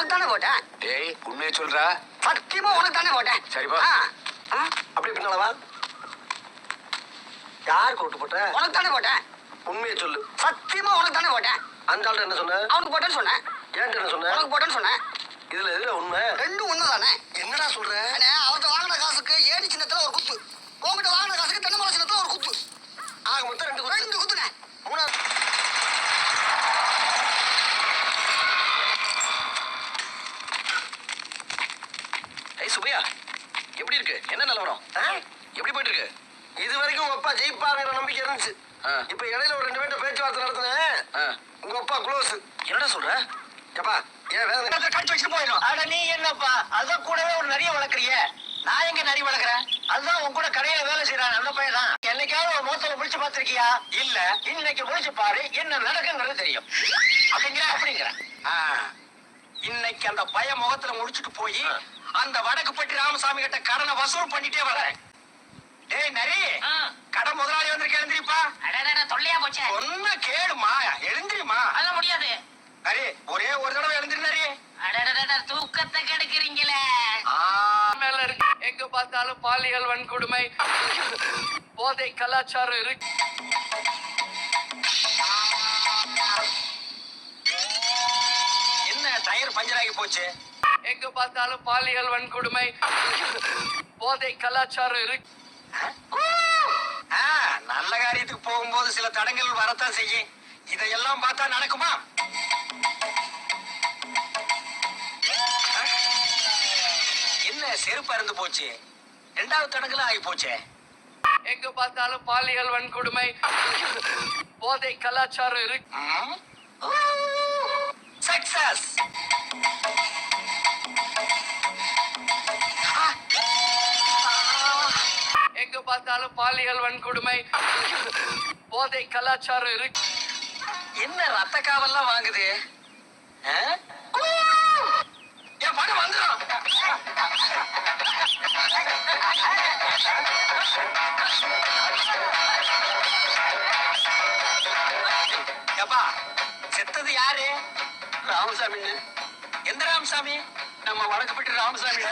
உனக்கு தானே போட்டேன். டேய் உண்மையை சொல்றா. சத்தியமா உனக்கு தானே போட்டேன். சரிப்பா. அப்படி பின்னாலவா யாருக்கு ஓட்டு போட்ட? உனக்கு தானே போட்டேன். உண்மையை சொல்லு. சத்தியமா உனக்கு தானே போட்டேன். அந்த ஆள்கிட்ட என்ன சொன்ன? அவனுக்கு போட்டேன்னு சொன்னேன். ஏன்ட்ட என்ன சொன்ன? உனக்கு போட்டேன்னு சொன்னேன். இதுல எதுல உண்மை? ரெண்டும் ஒண்ணுதானே. என்னடா சொல்ற? அவர்கிட்ட வாங்கின காசுக்கு ஏடி சின்னத்துல ஒரு குத்து, உங்ககிட்ட வாங்கின காசுக்கு தென்னமலை சின்னத்துல ஒரு குத்து. ஆக மொத்தம் ரெண்டு குத்துனே. மூணாவது சுபையா எப்படி இருக்கு? என்ன நிலவரம்? எப்படி போயிட்டு இருக்கு? இது வரைக்கும் உங்க அப்பா ஜெயிப்பாருங்கிற நம்பிக்கை இருந்துச்சு. இப்ப இடையில ஒரு 2 பேர்ட்ட பேச்சுவார்த்தை நடத்தினேன். உங்க அப்பா க்ளோஸ். என்னடா சொல்ற? ஏப்பா ஏன் வேற கழிச்சு வச்சுட்டு போயிடும். அட நீ என்னப்பா அதான் கூடவே ஒரு நிறைய வளர்க்குறிய. நான் எங்க நிறைய வளர்க்குறேன்? அதுதான் உன் கூட கடையில வேலை செய்யறான் நல்ல பையன் தான். என்னைக்காவது ஒரு மோத்தல முடிச்சு பார்த்திருக்கியா? இல்ல. இன்னைக்கு முடிச்சு பாரு, என்ன நடக்குங்கிறது தெரியும். அப்படிங்கிற இன்னைக்கு அந்த பய முகத்துல முடிச்சுட்டு போய் அந்த வடக்குப்பட்டி ராமசாமி கிட்ட கடனை வசூல் பண்ணிட்டே வரேன். டேய் நரி, கடை முதலாளி வந்திருக்க, எழுந்திரிப்பா. தொல்லையா போச்சே. ஒன்ன கேளுமா, எழுந்திரிமா. அதெல்லாம் முடியாது. நரி, ஒரே ஒரு தடவை எழுந்திரி நரி. தூக்கத்தை கெடுக்கிறீங்களே. மேல இருக்கு. எங்க பார்த்தாலும் பாலியல் வன்கொடுமை, போதை கலாச்சாரம் இருக்கு. என்ன டயர் பஞ்சர் ஆகி போச்சு? எங்க பார்த்தாலும் பாலியல் வன்கொடுமை, போதை கலாச்சாரம் இருக்கு. நல்ல காரியத்துக்கு போகும்போது சில தடங்கள் வரத்தான் செய்யும். இதையெல்லாம் பார்த்தா நடக்குமா? என்ன செருப்பு அருந்து போச்சு? 2வது தடங்களும் ஆகி போச்சே. எங்க பார்த்தாலும் பாலியல் வன்கொடுமை, போதை கலாச்சாரம் இருக்கு. சக்சஸ். எங்க பார்த்தாலும் பாலியல் வன்கொடுமை, போதை கலாச்சாரம் இருக்கு. என்ன ரத்த காவல்லாம் வாங்குது? என் பணம் வந்துடும். எப்பா செத்தது யாரு? ராமசாமி. எந்த ராமசாமி? நம்ம வடக்குப்பட்டி ராமசாமி.